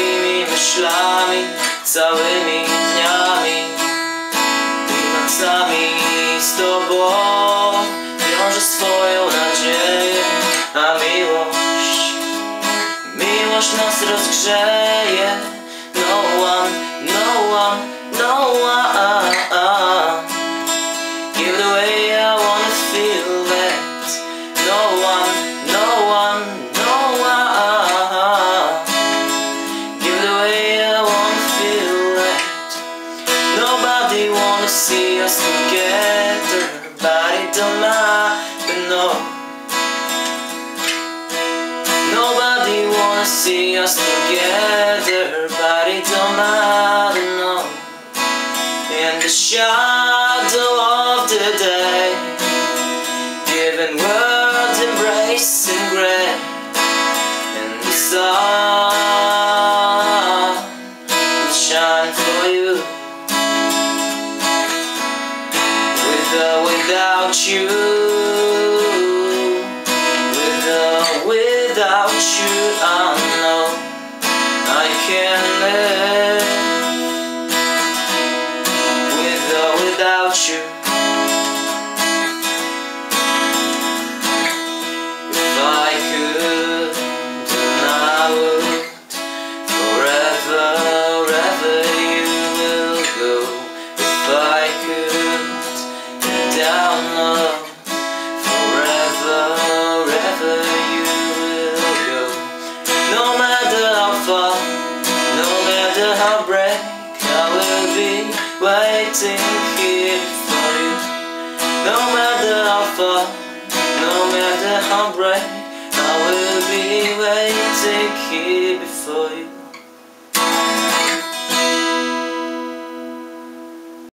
moimi myślami, całymi dniami i nocami z Tobą wiążę swoją nadzieję, a miłość nas rozgrzeje. No one, no one, no one give the way I wanna feel that. No one, no one, no one give the way I wanna feel that. Nobody wanna see us together, but it don't matter, no. Nobody wanna see us together, but it don't matter, no. In the shadow of the day, giving words, embracing grey, and the sun will shine for you. With or without you, without you, I know I can't live. With or without you, if I could, then I would. Forever, wherever you will go. If I could, then down low. Forever, wherever you will go. No matter how far, no matter how brave, I will be waiting here for you. No matter how far, no matter how brave, I will be waiting here before you.